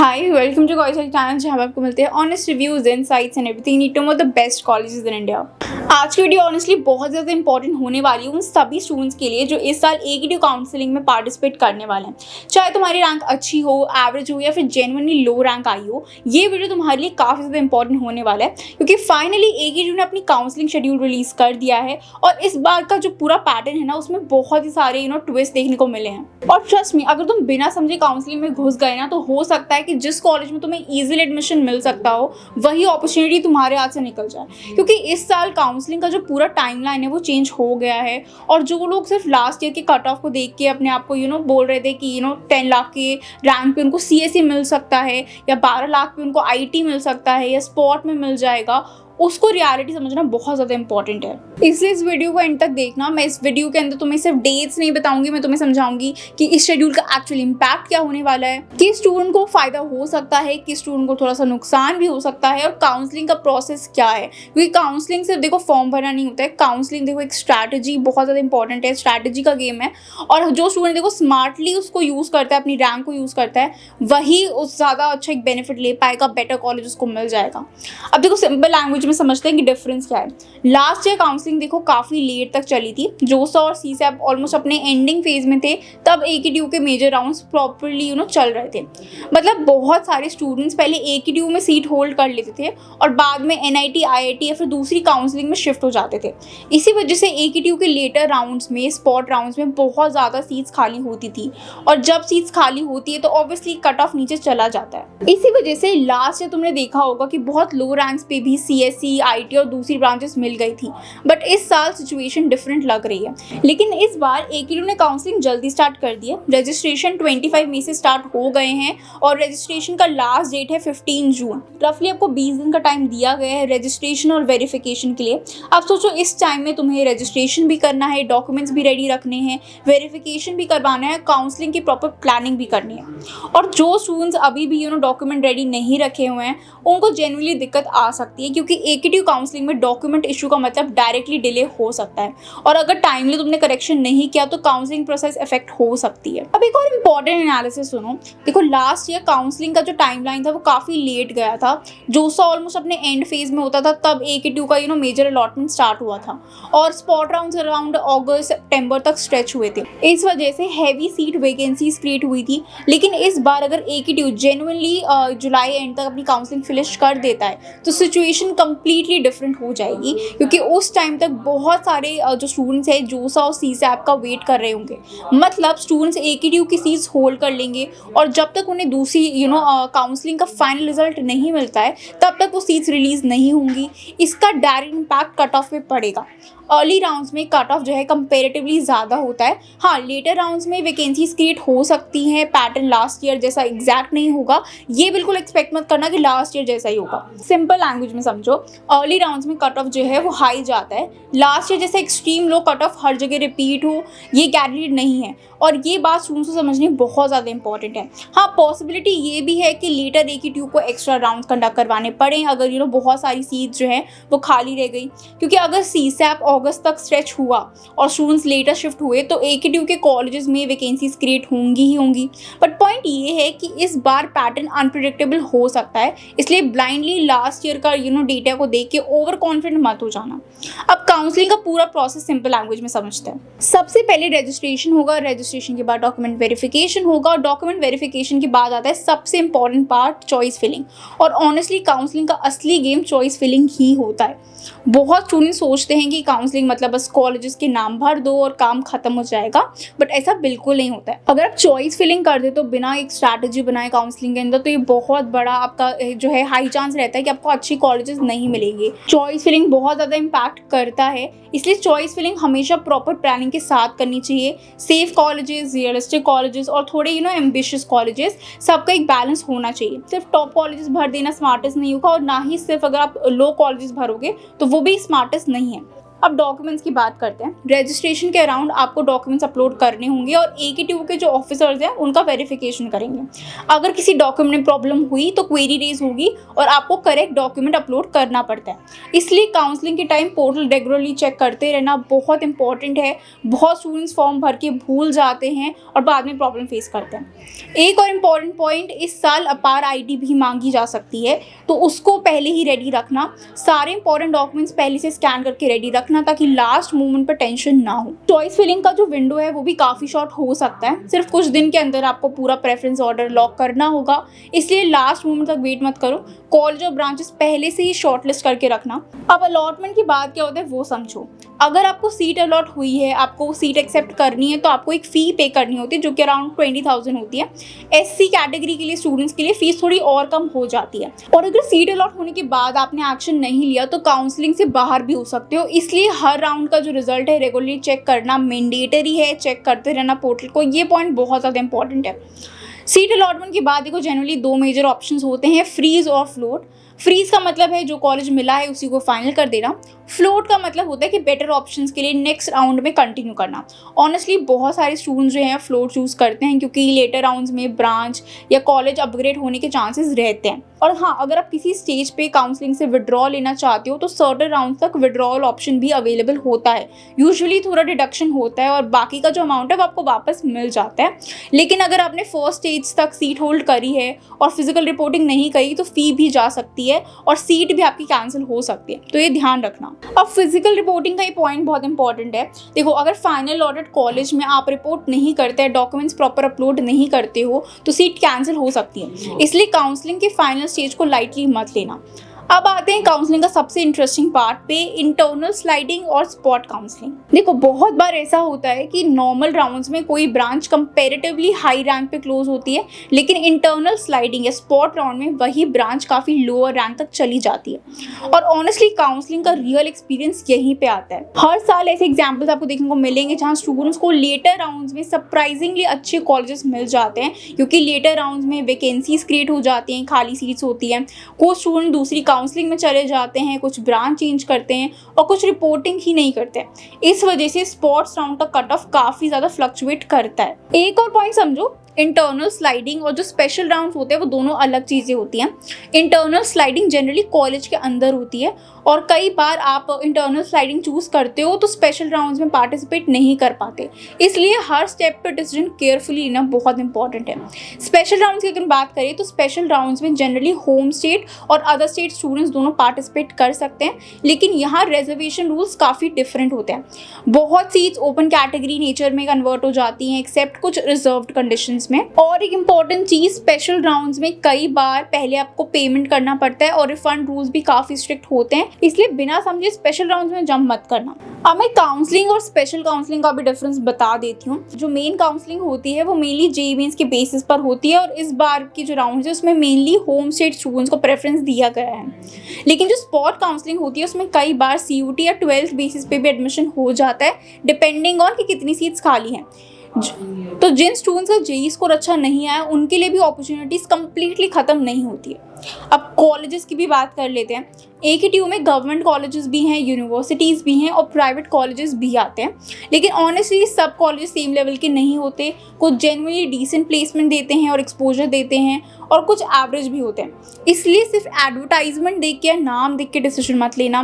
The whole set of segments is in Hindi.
Hi welcome to college channel जहाँ पे आपको मिलते हैं honest reviews insights and everything need to know the best colleges in India. आज की वीडियो ऑनेस्टली बहुत ज़्यादा इंपॉर्टेंट होने वाली है उन सभी स्टूडेंट्स के लिए जो इस साल AQT काउंसलिंग में पार्टिसिपेट करने वाले हैं। चाहे तुम्हारी रैंक अच्छी हो, एवरेज हो या फिर जेन्युइनली लो रैंक आई हो, ये वीडियो तुम्हारे लिए काफ़ी ज़्यादा इंपॉर्टेंट होने वाला है क्योंकि फाइनली AQT ने अपनी काउंसलिंग शेड्यूल रिलीज कर दिया है और इस बार का जो पूरा पैटर्न है ना उसमें बहुत ही सारे ट्विस्ट देखने को मिले हैं। और ट्रस्ट मी, अगर तुम बिना समझे काउंसलिंग में घुस गए ना तो हो सकता है कि जिस कॉलेज में तुम्हें इजीली एडमिशन मिल सकता हो वही अपॉर्चुनिटी तुम्हारे हाथ से निकल जाए, क्योंकि इस साल काउंसलिंग का जो पूरा टाइमलाइन है वो चेंज हो गया है। और जो लोग सिर्फ लास्ट ईयर के कट ऑफ को देख के अपने आप को बोल रहे थे कि 10 लाख के रैंक पे उनको CSE मिल सकता है या 12 लाख पे उनको IT मिल सकता है या स्पॉट में मिल जाएगा, उसको रियलिटी समझना बहुत ज़्यादा इंपॉर्टेंट है। इसलिए इस वीडियो को एंड तक देखना। मैं इस वीडियो के अंदर तुम्हें सिर्फ डेट्स नहीं बताऊंगी, मैं तुम्हें समझाऊंगी कि इस शेड्यूल का एक्चुअल इम्पैक्ट क्या होने वाला है, किस स्टूडेंट को फायदा हो सकता है, किस स्टूडेंट को थोड़ा सा नुकसान भी हो सकता है, और काउंसलिंग का प्रोसेस क्या है। क्योंकि काउंसलिंग सिर्फ देखो फॉर्म भरना नहीं होता है, काउंसलिंग देखो एक स्ट्रैटेजी बहुत ज़्यादा इंपॉर्टेंट है, स्ट्रैटेजी का गेम है। और जो स्टूडेंट देखो स्मार्टली उसको यूज़ करता है, अपनी रैंक को यूज़ करता है, वही उस ज़्यादा अच्छा एक बेनिफिट ले पाएगा, बेटर कॉलेज उसको मिल जाएगा। अब देखो सिंपल लैंग्वेज में समझते हैं कि डिफरेंस क्या है। लास्ट ईयर काउंसलिंग देखो काफ़ी लेट तक चली थी, जोसा और CSAP ऑलमोस्ट अपने एंडिंग फेज में थे, तब AQT के मेजर राउंड्स प्रॉपरली चल रहे थे। मतलब बहुत सारे स्टूडेंट्स पहले AQT में सीट होल्ड कर लेते थे और बाद में NIT, IIT या फिर दूसरी काउंसलिंग में शिफ्ट हो जाते थे। इसी वजह से AQT के लेटर राउंड्स में, स्पॉट राउंड्स में बहुत ज़्यादा सीट्स खाली होती थी, और जब सीट्स खाली होती है तो ऑब्वियसली कट ऑफ नीचे चला जाता है। इसी वजह से लास्ट ईयर तुमने देखा होगा कि बहुत लो रैंक्स पे भी CSE, IT और दूसरी ब्रांचेस मिल गई थी, बट इस साल सिचुएशन डिफरेंट लग रही है। लेकिन इस बार AQT ने काउंसलिंग जल्दी स्टार्ट कर दी है। रजिस्ट्रेशन 25 मई से स्टार्ट हो गए हैं और रजिस्ट्रेशन का लास्ट डेट है 15 जून। रफली आपको 20 दिन का टाइम दिया गया है रजिस्ट्रेशन और वेरिफिकेशन के लिए। आप सोचो इस टाइम में तुम्हें रजिस्ट्रेशन भी करना है, डॉक्यूमेंट्स भी रेडी रखने हैं, वेरिफिकेशन भी करवाना है, काउंसलिंग की प्रॉपर प्लानिंग भी करनी है। और जो स्टूडेंट्स अभी भी डॉक्यूमेंट रेडी नहीं रखे हुए हैं उनको जेन्युइनली दिक्कत आ सकती है, क्योंकि AQT काउंसलिंग में डॉक्यूमेंट इशू का मतलब डायरेक्टली डिले हो सकता है, और अगर टाइमली तुमने करेक्शन नहीं किया तो काउंसलिंग प्रोसेस इफेक्ट हो सकती है। अब एक और इम्पॉर्टेंट एनालिसिस सुनो। देखो लास्ट ईयर काउंसलिंग का जो टाइमलाइन था वो काफ़ी लेट गया था। जोसा ऑलमोस्ट अपने एंड फेज में होता था तब AQT का मेजर अलॉटमेंट स्टार्ट हुआ था, और स्पॉट राउंड्स अराउंड अगस्त सितंबर तक स्ट्रेच हुए थे। इस वजह से हैवी सीट वैकेंसीज क्रिएट हुई थी। लेकिन इस बार अगर AQT जेन्युइनली जुलाई एंड तक अपनी काउंसलिंग फिनिश कर देता है तो सिचुएशन कंप्लीटली डिफरेंट हो जाएगी, क्योंकि उस टाइम तक बहुत सारे जो स्टूडेंट्स हैं जोसा और CSAP का वेट कर रहे होंगे। मतलब स्टूडेंट्स AQT की सीट्स होल्ड कर लेंगे और जब तक उन्हें दूसरी काउंसलिंग का फाइनल रिजल्ट नहीं मिलता है तब तक वो सीट्स रिलीज नहीं होंगी। इसका डायरेक्ट इम्पैक्ट कट ऑफ पे पड़ेगा। अर्ली राउंड्स में कट ऑफ जो है कंपेरेटिवली ज़्यादा होता है। हाँ, लेटर राउंड्स में वैकेंसीज क्रिएट हो सकती हैं, पैटर्न लास्ट ईयर जैसा एग्जैक्ट नहीं होगा, ये बिल्कुल एक्सपेक्ट मत करना कि लास्ट ईयर जैसा ही होगा। सिंपल लैंग्वेज में समझो, अर्ली राउंड्स में कट ऑफ जो है वो हाई जाता है। लास्ट ईयर जैसे extreme low cut of her जगह रिपीट हो ये गारंटीड नहीं है, और ये बात स्टूडेंट्स को समझनी बहुत ज़्यादा इंपॉर्टेंट है। हाँ, पॉसिबिलिटी ये भी है कि लेटर AQT को एक्स्ट्रा राउंड कंडक्ट करवाने पड़े अगर बहुत सारी सीट्स जो है वो खाली रह गई, क्योंकि अगर CSAP अगस्त तक स्ट्रेच हुआ और स्टूडेंट्स लेटर शिफ्ट हुए तो AQT के कॉलेजेस में वैकेंसीज क्रिएट होंगी ही होंगी। बट पॉइंट ये है कि इस बार पैटर्न अनप्रिडिक्टेबल हो सकता है, इसलिए ब्लाइंडली लास्ट ईयर का डेटा को देख के ओवर कॉन्फिडेंट मत हो जाना। अब काउंसलिंग का पूरा प्रोसेस सिंपल लैंग्वेज में समझते हैं। सबसे पहले रजिस्ट्रेशन होगा, रजिस्ट्रेशन के बाद डॉक्यूमेंट वेरिफिकेशन होगा, और डॉक्यूमेंट वेरिफिकेशन के बाद आता है सबसे इंपॉर्टेंट पार्ट, चॉइस फिलिंग। और ऑनेस्टली काउंसलिंग का असली गेम चॉइस फिलिंग ही होता है। बहुत स्टूडेंट सोचते हैं कि काउंसलिंग मतलब बस कॉलेजेस के नाम भर दो और काम खत्म हो जाएगा, बट ऐसा बिल्कुल नहीं होता है। अगर आप चॉइस फिलिंग कर दे तो बिना एक स्ट्रैटेजी बनाए काउंसलिंग के अंदर, तो ये बहुत बड़ा आपका जो है हाई चांस रहता है कि आपको अच्छी कॉलेजेस नहीं मिलेंगे। चॉइस फिलिंग बहुत ज़्यादा इम्पैक्ट करता है, इसलिए चॉइस फिलिंग हमेशा प्रॉपर प्लानिंग के साथ करनी चाहिए। सेफ कॉलेजेस, रियलिस्टिक कॉलेजेस और थोड़े एम्बिशियस कॉलेजेस, सबका एक बैलेंस होना चाहिए। सिर्फ टॉप कॉलेजेस भर देना स्मार्टेस्ट नहीं होगा, और ना ही सिर्फ अगर आप लो कॉलेजेस भरोगे तो वो भी स्मार्टेस्ट नहीं है। अब डॉक्यूमेंट्स की बात करते हैं। रजिस्ट्रेशन के अराउंड आपको डॉक्यूमेंट्स अपलोड करने होंगे और AKTU के जो ऑफिसर्स हैं उनका वेरिफिकेशन करेंगे। अगर किसी डॉक्यूमेंट में प्रॉब्लम हुई तो क्वेरी रेज होगी और आपको करेक्ट डॉक्यूमेंट अपलोड करना पड़ता है। इसलिए काउंसलिंग के टाइम पोर्टल रेगुलरली चेक करते रहना बहुत इंपॉर्टेंट है। बहुत स्टूडेंट्स फॉर्म भर के भूल जाते हैं और बाद में प्रॉब्लम फेस करते हैं। एक और इम्पॉर्टेंट पॉइंट, इस साल अपार ID भी मांगी जा सकती है, तो उसको पहले ही रेडी रखना। सारे इंपॉर्टेंट डॉक्यूमेंट्स पहले से स्कैन करके रेडी रखना ताकि लास्ट मोमेंट पर टेंशन ना हो। चॉइस फिलिंग का जो विंडो है वो भी काफ़ी शॉर्ट हो सकता है। सिर्फ कुछ दिन के अंदर आपको पूरा प्रेफरेंस ऑर्डर लॉक करना होगा, इसलिए लास्ट मोमेंट तक वेट मत करो। कॉलेज और ब्रांचेस पहले से ही शॉर्टलिस्ट करके रखना। अब अलॉटमेंट की बात क्या होता है वो समझो। अगर आपको सीट अलॉट हुई है, आपको सीट एक्सेप्ट करनी है, तो आपको एक फ़ी पे करनी होती है जो कि अराउंड 20,000 होती है। SC कैटेगरी के लिए स्टूडेंट्स के लिए फ़ीस थोड़ी और कम हो जाती है। और अगर सीट अलॉट होने के बाद आपने एक्शन नहीं लिया तो काउंसलिंग से बाहर भी हो सकते हो। इसलिए हर राउंड का जो रिजल्ट है रेगुलरली चेक करना मैंडेटरी है। चेक करते रहना पोर्टल को, ये पॉइंट बहुत ज़्यादा इंपॉर्टेंट है। सीट अलॉटमेंट के बाद देखो जनरली 2 मेजर ऑप्शंस होते हैं, फ्रीज और फ्लोट। फ्रीज का मतलब है जो कॉलेज मिला है उसी को फाइनल कर देना। फ्लोट का मतलब होता है कि बेटर ऑप्शंस के लिए नेक्स्ट राउंड में कंटिन्यू करना। ऑनेस्टली बहुत सारे स्टूडेंट्स जो हैं फ्लोट चूज़ करते हैं क्योंकि लेटर राउंड्स में ब्रांच या कॉलेज अपग्रेड होने के चांसेस रहते हैं। और हाँ, अगर आप किसी स्टेज पे काउंसलिंग से विड्रॉ लेना चाहते हो तो सर्टेन राउंड तक विड्रॉल ऑप्शन भी अवेलेबल होता है। यूजुअली थोड़ा डिडक्शन होता है और बाकी का जो अमाउंट है वो आपको वापस मिल जाता है। लेकिन अगर आपने फर्स्ट स्टेज तक सीट होल्ड करी है और फिजिकल रिपोर्टिंग नहीं करी तो फ़ी भी जा सकती है और सीट भी आपकी कैंसिल हो सकती है, तो ये ध्यान रखना। अब फिजिकल रिपोर्टिंग का ये पॉइंट बहुत इंपॉर्टेंट है। देखो, अगर फाइनल ऑडिट कॉलेज में आप रिपोर्ट नहीं करते, डॉक्यूमेंट्स प्रॉपर अपलोड नहीं करते हो तो सीट कैंसिल हो सकती है। इसलिए काउंसलिंग के फाइनल स्टेज को लाइटली मत लेना। अब आते हैं काउंसलिंग का सबसे इंटरेस्टिंग पार्ट पे, इंटरनल स्लाइडिंग और स्पॉट काउंसलिंग। देखो, बहुत बार ऐसा होता है कि नॉर्मल राउंड्स में कोई ब्रांच कंपैरेटिवली हाई रैंक पे क्लोज होती है, लेकिन इंटरनल स्लाइडिंग या स्पॉट राउंड में वही ब्रांच काफ़ी लोअर रैंक तक चली जाती है। और ऑनेस्टली काउंसलिंग का रियल एक्सपीरियंस यहीं पे आता है। हर साल ऐसे एग्जाम्पल्स आपको देखने को मिलेंगे जहाँ स्टूडेंट्स को लेटर राउंड्स में सरप्राइजिंगली अच्छे कॉलेजेस मिल जाते हैं, क्योंकि लेटर राउंड्स में वैकेंसीज क्रिएट हो जाती हैं, खाली सीट्स होती हैं। कुछ स्टूडेंट दूसरी काउंसलिंग में चले जाते हैं, कुछ ब्रांच चेंज करते हैं और कुछ रिपोर्टिंग ही नहीं करते। इस वजह से स्पोर्ट्स राउंड का कट ऑफ काफ़ी ज़्यादा फ्लक्चुएट करता है। एक और पॉइंट समझो, इंटरनल स्लाइडिंग और जो स्पेशल राउंड्स होते हैं वो दोनों अलग चीज़ें होती हैं। इंटरनल स्लाइडिंग जनरली कॉलेज के अंदर होती है और कई बार आप इंटरनल स्लाइडिंग चूज़ करते हो तो स्पेशल राउंड्स में पार्टिसिपेट नहीं कर पाते। इसलिए हर स्टेप पे डिसीजन केयरफुली लेना बहुत इंपॉर्टेंट है। स्पेशल राउंड्स की अगर बात करें तो स्पेशल राउंड्स में जनरली होम स्टेट और अदर स्टेट स्टूडेंट्स दोनों पार्टिसिपेट कर सकते हैं, लेकिन यहाँ रिजर्वेशन रूल्स काफ़ी डिफरेंट होते हैं। बहुत सीट्स ओपन कैटेगरी नेचर में कन्वर्ट हो जाती हैं एक्सेप्ट कुछ रिजर्व्ड कंडीशंस में। और एक इम्पॉर्टेंट चीज़, स्पेशल राउंड्स में कई बार पहले आपको पेमेंट करना पड़ता है और रिफंड रूल्स भी काफ़ी स्ट्रिक्ट होते हैं, इसलिए बिना समझे स्पेशल राउंड्स में जंप मत करना। अब मैं काउंसलिंग और स्पेशल काउंसलिंग का भी डिफरेंस बता देती हूँ। जो मेन काउंसलिंग होती है वो मेनली JEE मेंस के बेसिस पर होती है और इस बार की जो राउंड है उसमें मेनली होम स्टेट स्टूडेंट्स को प्रेफरेंस दिया गया है। लेकिन जो स्पॉट काउंसलिंग होती है उसमें कई बार CUT या 12th बेसिस पे भी एडमिशन हो जाता है, डिपेंडिंग ऑन कि कितनी सीट्स खाली हैं। तो जिन स्टूडेंट्स का JEE स्कोर अच्छा नहीं आया उनके लिए भी अपॉर्चुनिटीज़ कम्प्लीटली ख़त्म नहीं होती है। अब कॉलेजेस की भी बात कर लेते हैं। AKTU में गवर्नमेंट कॉलेजेस भी हैं, यूनिवर्सिटीज़ भी हैं और प्राइवेट कॉलेजेस भी आते हैं, लेकिन ऑनेस्टली सब कॉलेज सेम लेवल के नहीं होते। कुछ जेन्युइनली डिसेंट प्लेसमेंट देते हैं और एक्सपोजर देते हैं और कुछ एवरेज भी होते हैं। इसलिए सिर्फ एडवर्टाइजमेंट देख के या नाम देख के डिसीजन मत लेना।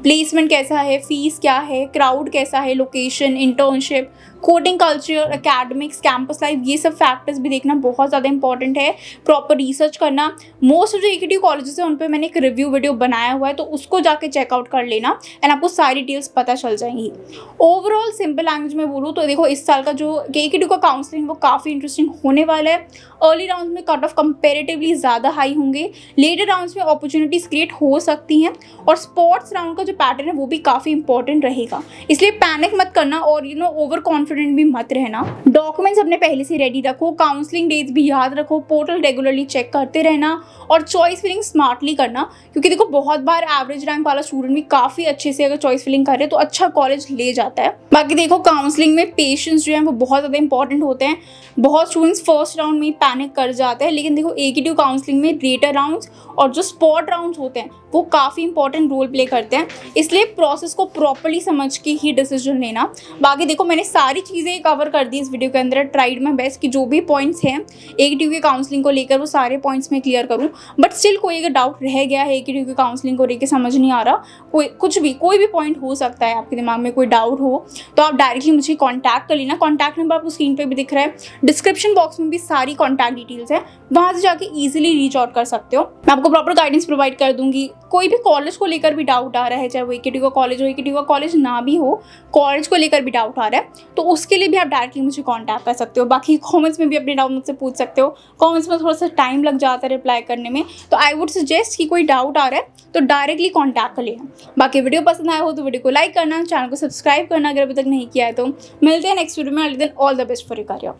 प्लेसमेंट कैसा है, फीस क्या है, क्राउड कैसा है, location, internship, coding culture, academics, campus life, ये सब फैक्टर्स भी देखना बहुत ज़्यादा इंपॉर्टेंट है। प्रॉपर रिसर्च करना। मोस्ट ऑफ जो AKTU कॉलेजेस हैं उन पर मैंने एक रिव्यू वीडियो बनाया हुआ है, तो उसको जाके चेकआउट कर लेना एंड आपको सारी डिटेल्स पता चल जाएंगी। ओवरऑल सिंपल लैंग्वेज में बोलूँ तो देखो, इस साल का जो AKTU का काउंसलिंग वो काफ़ी इंटरेस्टिंग होने वाला है। अर्ली राउंड में कट ऑफ कंपेरेटिवली ज़्यादा हाई होंगे, लेटर राउंड्स में अपॉर्चुनिटीज़ क्रिएट हो सकती हैं और स्पोर्ट्स राउंड का जो पैटर्न है वो भी काफ़ी इंपॉर्टेंट रहेगा। इसलिए पैनिक मत करना और ओवर कॉन्फिडेंट भी मत रहना। डॉक्यूमेंट्स अपने पहले से रेडी रखो, काउंसलिंग डेट्स भी याद रखो, पोर्टल रेगुलरली चेक करते रहना और चॉइस फिलिंग स्मार्टली करना, क्योंकि देखो बहुत बार एवरेज रैंक वाला स्टूडेंट भी काफ़ी अच्छे से अगर चॉइस फिलिंग करे तो अच्छा कॉलेज ले जाता है। बाकी देखो काउंसलिंग में पेशेंस जो है वो बहुत ज़्यादा इंपॉर्टेंट होते हैं। बहुत स्टूडेंट्स फर्स्ट राउंड में ही पैनिक कर जाते हैं, लेकिन देखो एकेटीयू काउंसलिंग में रेटर राउंड्स और जो स्पॉट राउंड्स होते हैं वो काफ़ी इंपॉर्टेंट रोल प्ले करते हैं, इसलिए प्रोसेस को प्रॉपर्ली समझ के ही डिसीजन लेना। बाकी देखो मैंने सारी चीज़ें कवर कर दी इस वीडियो के अंदर, ट्राइड माय बेस्ट कि जो भी पॉइंट्स हैं एकेटीयू के काउंसलिंग को लेकर वो सारे पॉइंट्स मैं क्लियर करूँ। बट स्टिल कोई अगर डाउट रह गया है एकेटीयू की काउंसलिंग को लेकर समझ नहीं आ रहा, कोई भी पॉइंट हो सकता है आपके दिमाग में कोई डाउट हो, तो आप डायरेक्टली मुझे कॉन्टैक्ट कर लेना। कॉन्टैक्ट नंबर आपको स्क्रीन पे भी दिख रहा है, डिस्क्रिप्शन बॉक्स में भी सारी कॉन्टैक्ट डिटेल्स है, वहाँ से जाके ईजिली रीच आउट कर सकते हो। मैं आपको प्रॉपर गाइडेंस प्रोवाइड कर दूंगी। कोई भी कॉलेज को लेकर भी डाउट आ रहा है, चाहे वो एकेटीयू का कॉलेज हो, एकेटीयू का कॉलेज ना भी हो, कॉलेज को लेकर भी डाउट आ रहा है, तो उसके लिए भी आप डायरेक्टली मुझे कॉन्टैक्ट कर सकते हो। बाकी कॉमेंट्स में भी अपने डाउट मुझसे पूछ सकते हो। कॉमेंट्स में थोड़ा सा टाइम लग जाता है रिप्लाई करने में, तो आई वुड सजेस्ट कि कोई डाउट आ रहा है तो डायरेक्टली कॉन्टैक्ट कर लेना। बाकी वीडियो पसंद आया हो तो वीडियो को लाइक करना, चैनल को सब्सक्राइब करना अगर अभी तक नहीं किया है तो। मिलते हैं नेक्स्ट वीडियो में। All the best for your career.